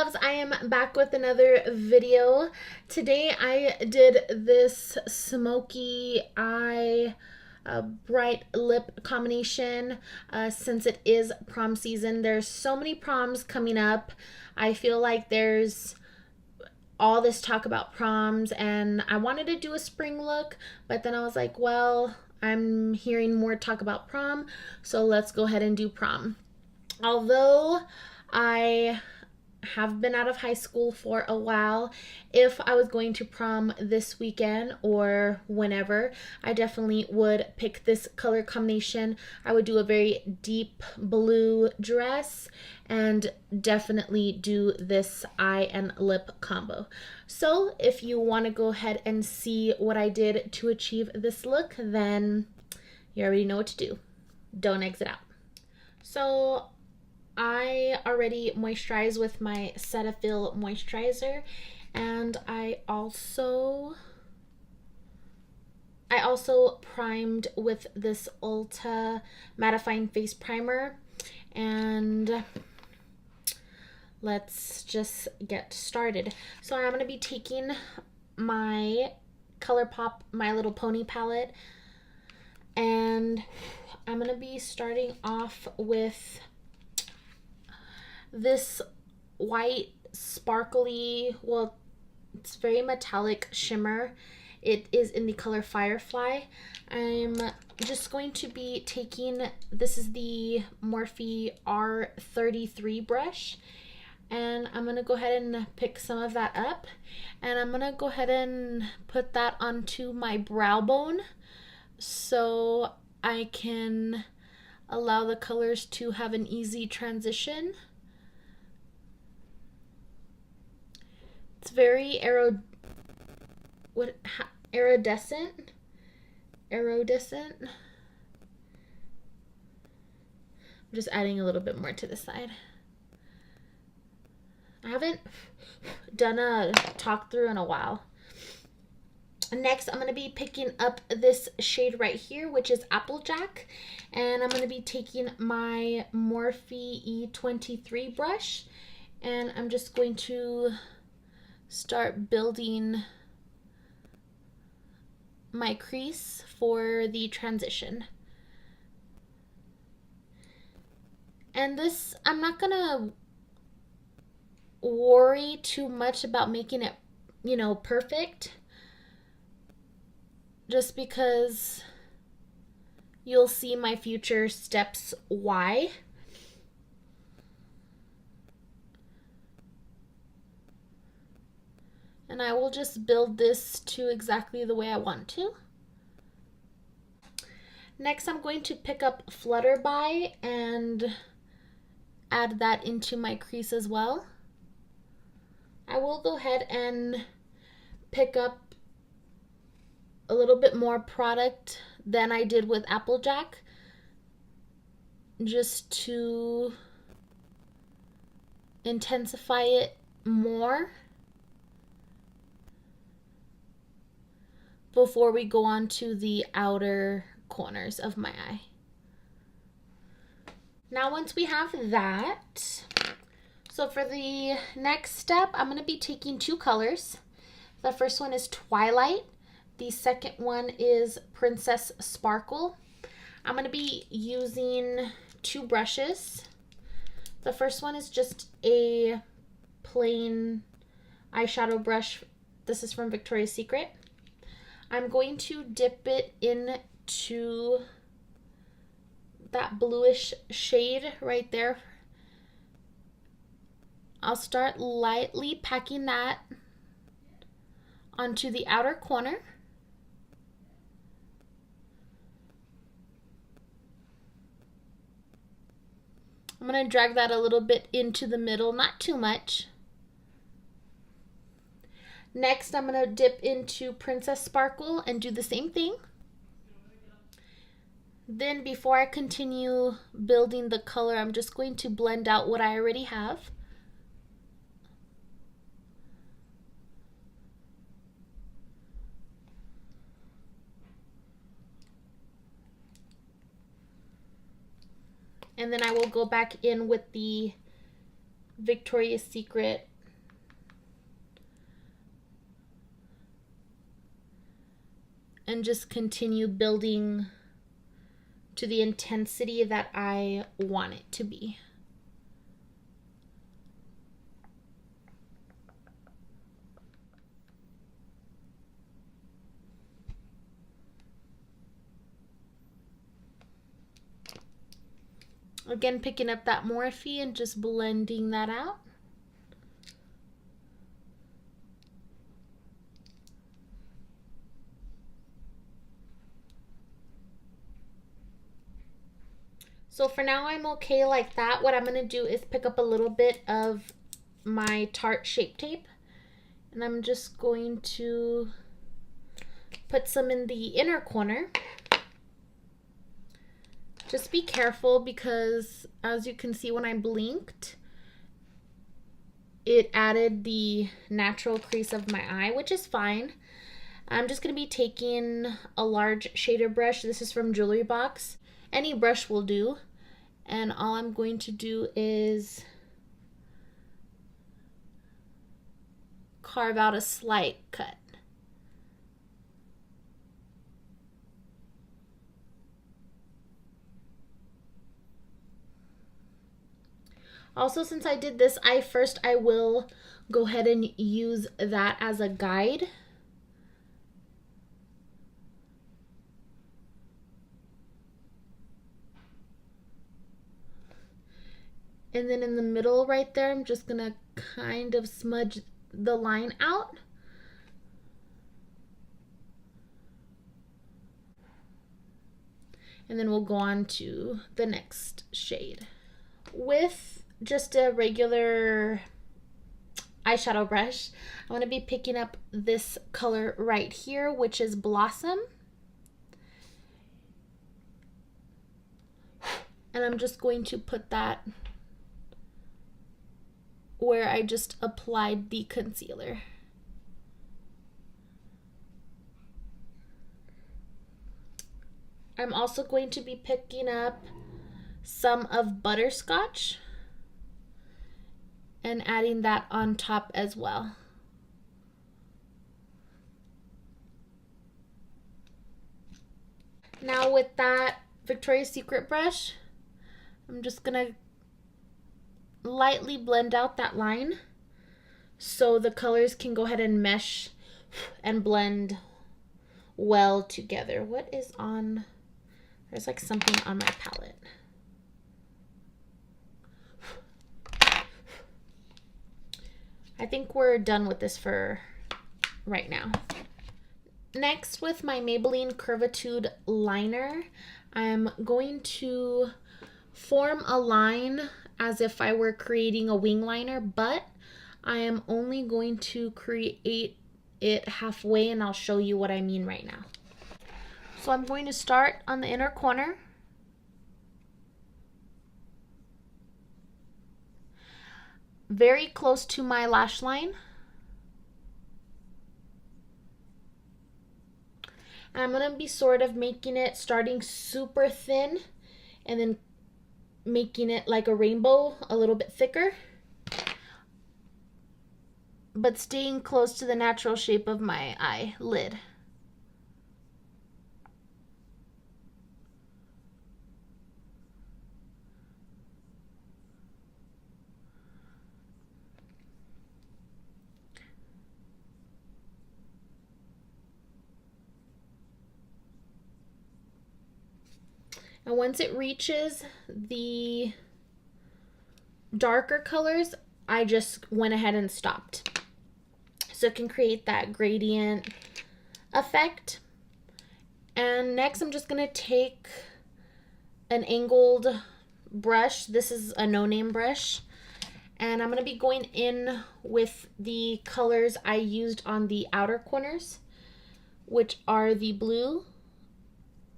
loves, I am back with another video. Today I did this smoky eye bright lip combination since it is prom season. There's so many proms coming up. I feel like there's all this talk about proms and I wanted to do a spring look, but then I was like, well, I'm hearing more talk about prom, so let's go ahead and do prom. Although I have been out of high school for a while, if I was going to prom this weekend or whenever, I definitely would pick this color combination. I would do a very deep blue dress and definitely do this eye and lip combo. So if you want to go ahead and see what I did to achieve this look, then you already know what to do. Don't exit out. So I already moisturized with my Cetaphil moisturizer, and I also primed with this Ulta mattifying face primer. And let's just get started. So I'm going to be taking my Colourpop My Little Pony palette, and I'm going to be starting off with this white sparkly, well, it's very metallic shimmer. It is in the color Firefly. I'm just going to be taking, this is the Morphe R33 brush, and I'm going to go ahead and pick some of that up, and I'm going to go ahead and put that onto my brow bone so I can allow the colors to have an easy transition. It's very iridescent. I'm just adding a little bit more to the side. I haven't done a talk through in a while. Next, I'm going to be picking up this shade right here, which is Applejack. And I'm going to be taking my Morphe E23 brush, and I'm just going to start building my crease for the transition. And this, I'm not gonna worry too much about making it, perfect, just because you'll see my future steps why. And I will just build this to exactly the way I want to. Next, I'm going to pick up Flutterby and add that into my crease as well. I will go ahead and pick up a little bit more product than I did with Applejack, just to intensify it more before we go on to the outer corners of my eye. Now once we have that, so for the next step, I'm going to be taking two colors. The first one is Twilight. The second one is Princess Sparkle. I'm going to be using two brushes. The first one is just a plain eyeshadow brush. This is from Victoria's Secret. I'm going to dip it into that bluish shade right there. I'll start lightly packing that onto the outer corner. I'm going to drag that a little bit into the middle, not too much. Next, I'm going to dip into Princess Sparkle and do the same thing. Then before I continue building the color, I'm just going to blend out what I already have. And then I will go back in with the Victoria's Secret and just continue building to the intensity that I want it to be. Again, picking up that Morphe and just blending that out. So for now, I'm okay like that. What I'm going to do is pick up a little bit of my Tarte Shape Tape. And I'm just going to put some in the inner corner. Just be careful because, as you can see when I blinked, it added the natural crease of my eye, which is fine. I'm just going to be taking a large shader brush. This is from Jewelry Box. Any brush will do. And all I'm going to do is carve out a slight cut. Also, since I did this eye first, I will go ahead and use that as a guide. And then in the middle right there, I'm just gonna kind of smudge the line out. And then we'll go on to the next shade. With just a regular eyeshadow brush, I'm going to be picking up this color right here, which is Blossom. And I'm just going to put that where I just applied the concealer. I'm also going to be picking up some of Butterscotch and adding that on top as well. Now with that Victoria's Secret brush, I'm just gonna lightly blend out that line so the colors can go ahead and mesh and blend well together. What is on? There's like something on my palette. I think we're done with this for right now. Next, with my Maybelline Curvitude liner, I'm going to form a line as if I were creating a wing liner, but I am only going to create it halfway, and I'll show you what I mean right now. So I'm going to start on the inner corner. Very close to my lash line. And I'm going to be sort of making it starting super thin and then making it like a rainbow, a little bit thicker, but staying close to the natural shape of my eyelid. And once it reaches the darker colors, I just went ahead and stopped. So it can create that gradient effect. And next I'm just gonna take an angled brush. This is a no-name brush. And I'm gonna be going in with the colors I used on the outer corners, which are the blue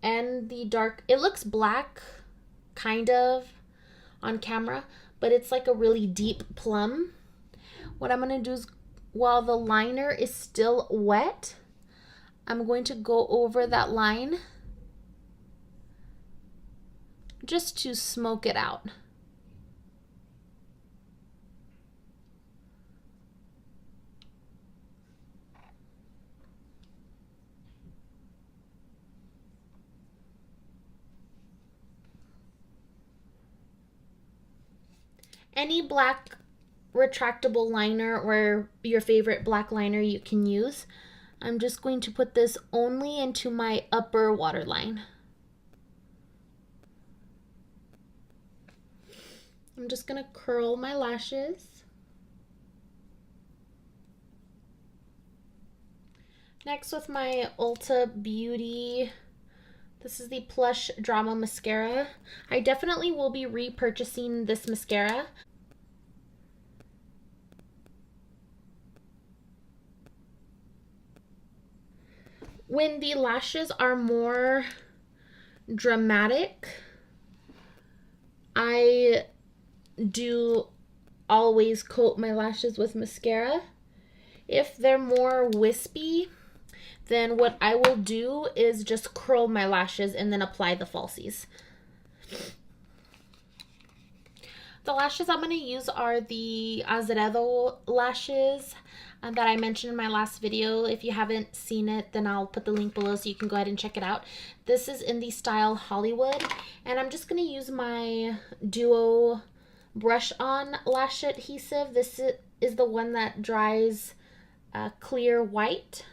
and the dark. It looks black, kind of, on camera, but it's like a really deep plum. What I'm going to do is, while the liner is still wet, I'm going to go over that line just to smoke it out. Any black retractable liner or your favorite black liner you can use. I'm just going to put this only into my upper waterline. I'm just going to curl my lashes. Next, with my Ulta Beauty, this is the Plush Drama Mascara. I definitely will be repurchasing this mascara. When the lashes are more dramatic, I do always coat my lashes with mascara. If they're more wispy, then what I will do is just curl my lashes and then apply the falsies. The lashes I'm going to use are the Azeredo lashes that I mentioned in my last video. If you haven't seen it, then I'll put the link below so you can go ahead and check it out. This is in the style Hollywood, and I'm just going to use my Duo brush on lash adhesive. This is the one that dries clear white.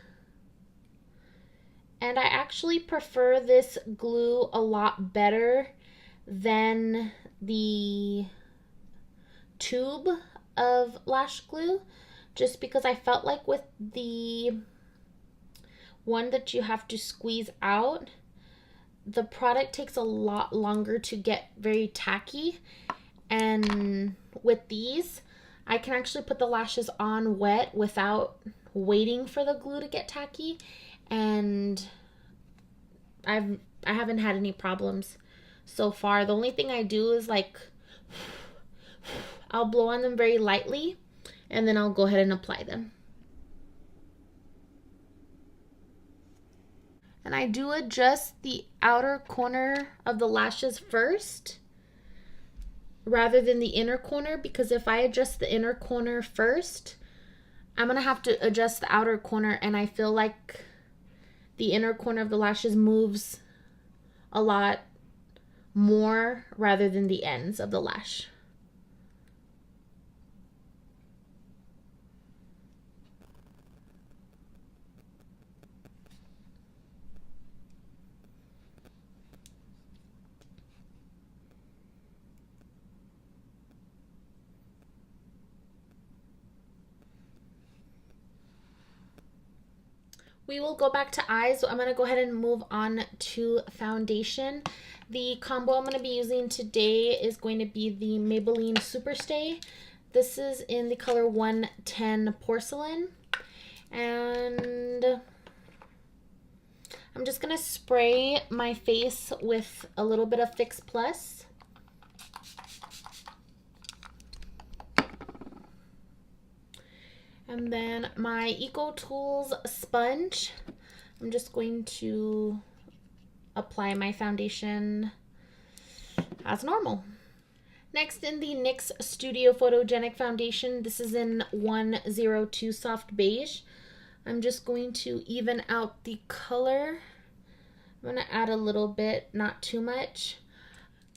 And I actually prefer this glue a lot better than the tube of lash glue, just because I felt like with the one that you have to squeeze out, the product takes a lot longer to get very tacky. And with these, I can actually put the lashes on wet without waiting for the glue to get tacky, and I haven't had any problems so far. The only thing I do is like I'll blow on them very lightly and then I'll go ahead and apply them. And I do adjust the outer corner of the lashes first rather than the inner corner, because if I adjust the inner corner first, I'm gonna have to adjust the outer corner, and I feel like the inner corner of the lashes moves a lot more rather than the ends of the lash. We will go back to eyes, so I'm going to go ahead and move on to foundation. The combo I'm going to be using today is going to be the Maybelline Superstay. This is in the color 110 Porcelain. And I'm just going to spray my face with a little bit of Fix Plus. And then my Eco Tools sponge. I'm just going to apply my foundation as normal. Next, in the NYX Studio Photogenic Foundation, this is in 102 Soft Beige. I'm just going to even out the color. I'm going to add a little bit, not too much.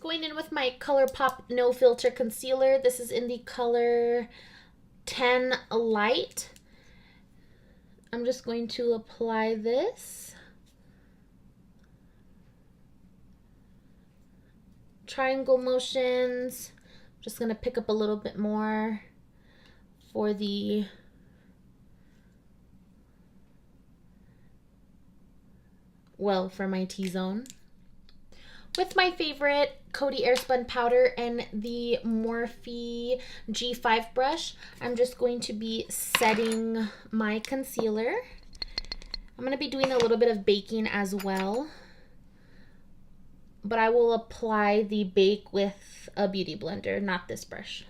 Going in with my Colourpop No Filter Concealer. This is in the color 10 Light. I'm just going to apply this. Triangle motions. I'm just going to pick up a little bit more for the for my T-zone. With my favorite Coty Airspun powder and the Morphe G5 brush, I'm just going to be setting my concealer. I'm going to be doing a little bit of baking as well, but I will apply the bake with a beauty blender, not this brush.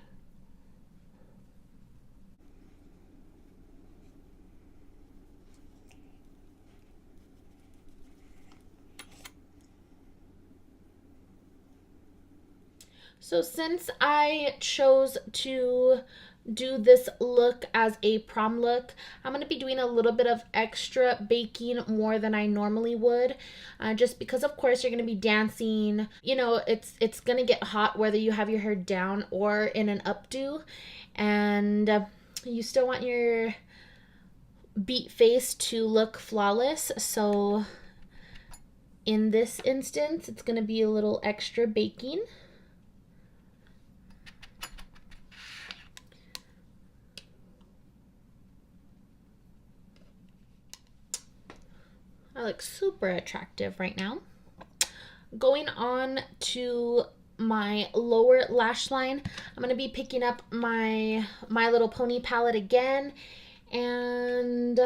So since I chose to do this look as a prom look, I'm going to be doing a little bit of extra baking more than I normally would, just because of course you're going to be dancing. You know, it's going to get hot whether you have your hair down or in an updo, and you still want your beat face to look flawless. So in this instance, it's going to be a little extra baking. I look super attractive right now. Going on to my lower lash line, I'm going to be picking up my My Little Pony palette again, and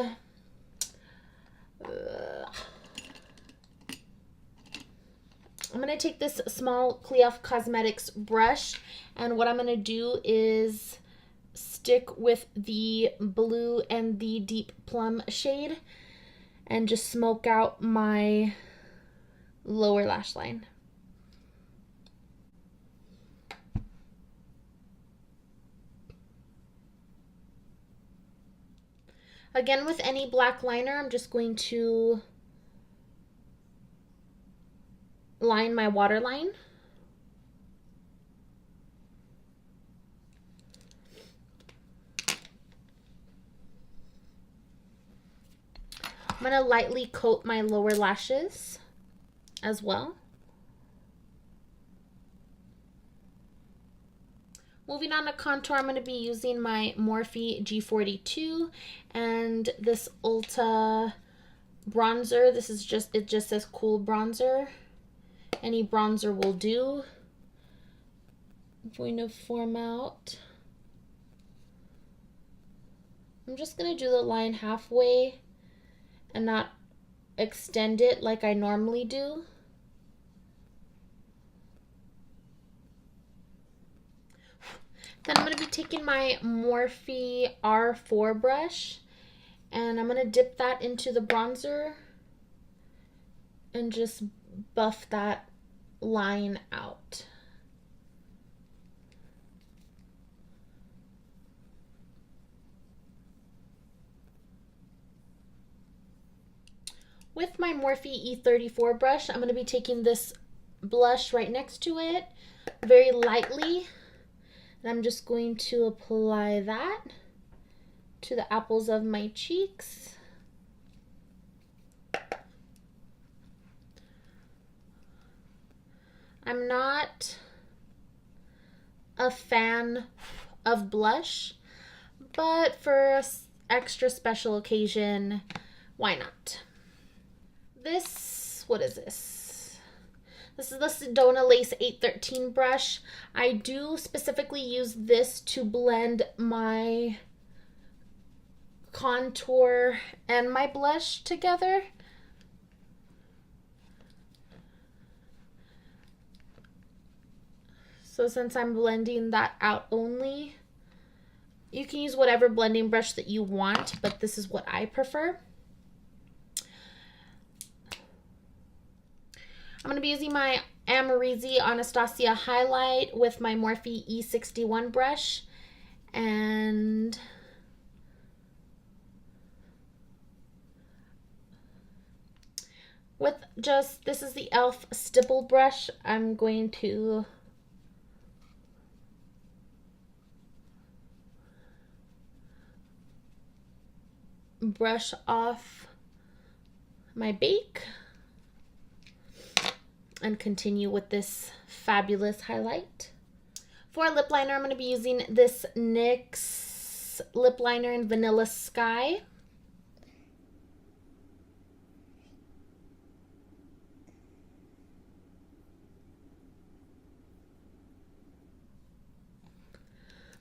I'm going to take this small Cleof Cosmetics brush, and what I'm going to do is stick with the blue and the deep plum shade and just smoke out my lower lash line. Again, with any black liner, I'm just going to line my waterline. I'm going to lightly coat my lower lashes as well. Moving on to contour, I'm going to be using my Morphe G42 and this Ulta bronzer. This is just, it just says cool bronzer. Any bronzer will do. I'm going to form out. I'm just going to do the line halfway and not extend it like I normally do. Then I'm going to be taking my Morphe R4 brush, and I'm going to dip that into the bronzer and just buff that line out. With my Morphe E34 brush, I'm going to be taking this blush right next to it very lightly, and I'm just going to apply that to the apples of my cheeks. I'm not a fan of blush, but for an extra special occasion, why not? This, what is this? This is the Sedona Lace 813 brush. I do specifically use this to blend my contour and my blush together. So since I'm blending that out only, you can use whatever blending brush that you want, but this is what I prefer. I'm going to be using my Amrezy Anastasia highlight with my Morphe E61 brush, and with just, this is the e.l.f. stipple brush, I'm going to brush off my bake and continue with this fabulous highlight. For lip liner, I'm going to be using this NYX Lip Liner in Vanilla Sky.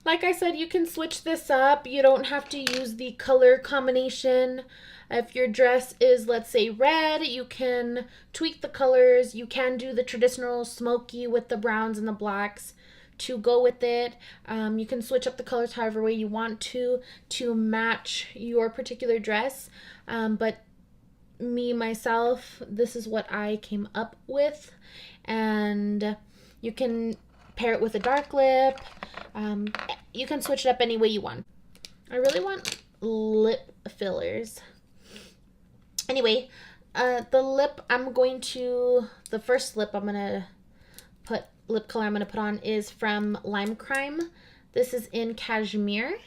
Like I said, you can switch this up. You don't have to use the color combination. If your dress is, let's say, red, you can tweak the colors. You can do the traditional smoky with the browns and the blacks to go with it. You can switch up the colors however way you want to match your particular dress. But me, myself, this is what I came up with. And you can pair it with a dark lip. you can switch it up any way you want. I really want lip fillers. Anyway, the first lip lip color I'm gonna put on is from Lime Crime. This is in Cashmere.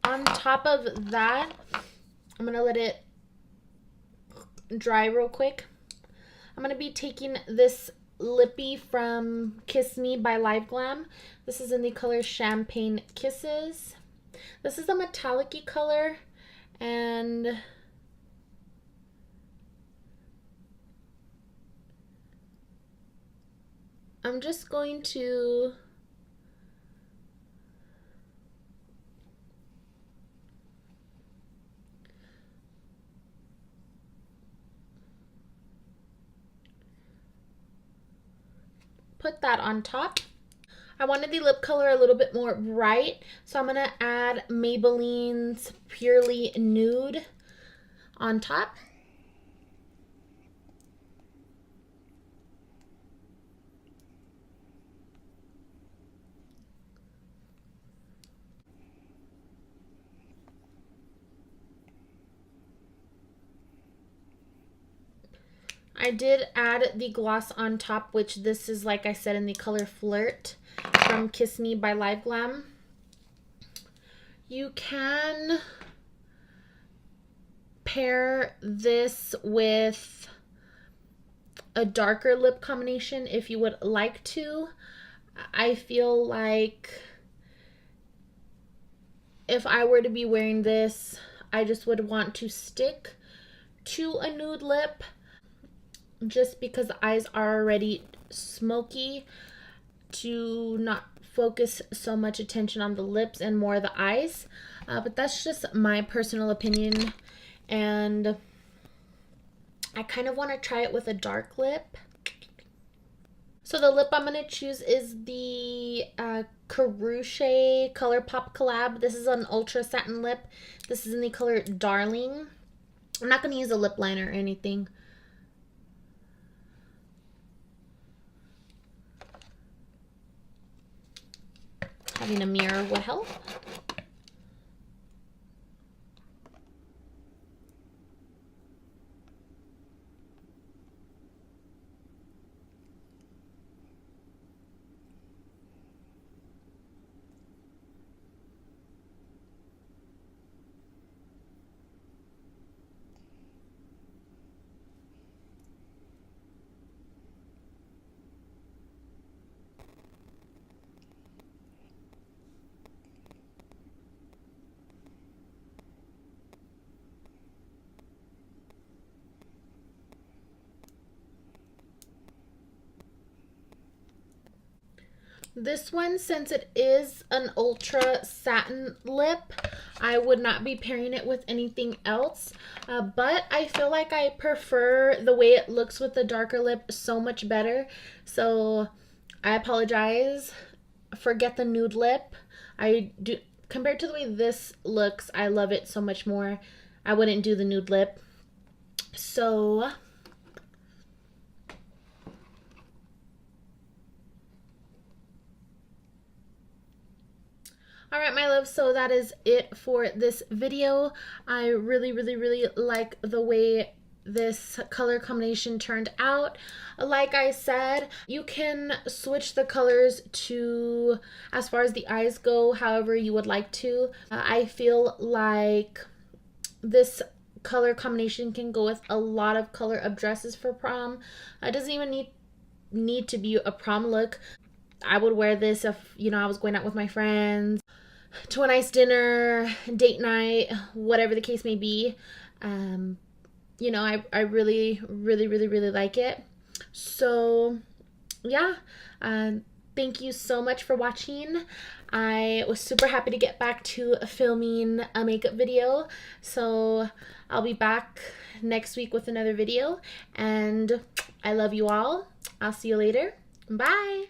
On top of that, I'm going to let it dry real quick. I'm going to be taking this lippie from KissMe by LiveGlam. This is in the color Champagne Kisses. This is a metallic-y color, and I'm just going to put that on top. I wanted the lip color a little bit more bright, so I'm going to add Maybelline's Purely Nude on top. I did add the gloss on top, which this is, like I said, in the color Flirt from KissMe by LiveGlam. You can pair this with a darker lip combination if you would like to. I feel like if I were to be wearing this, I just would want to stick to a nude lip, just because the eyes are already smoky, to not focus so much attention on the lips and more the eyes. But that's just my personal opinion, and I kind of want to try it with a dark lip. So the lip I'm going to choose is the Colourpop collab. This is an ultra satin lip. This is in the color Darling. I'm not going to use a lip liner or anything. Having a mirror would help. This one, since it is an ultra satin lip, I would not be pairing it with anything else. But I feel like I prefer the way it looks with the darker lip so much better. So I apologize. Forget the nude lip. Compared to the way this looks, I love it so much more. I wouldn't do the nude lip. So alright, my loves, so that is it for this video. I really like the way this color combination turned out. Like I said, you can switch the colors to, as far as the eyes go, however you would like to. I feel like this color combination can go with a lot of color up dresses for prom. It doesn't even need to be a prom look. I would wear this if, you know, I was going out with my friends to a nice dinner, date night, whatever the case may be. You know, I really like it. So yeah, thank you so much for watching. I was super happy to get back to filming a makeup video. So I'll be back next week with another video. And I love you all. I'll see you later. Bye.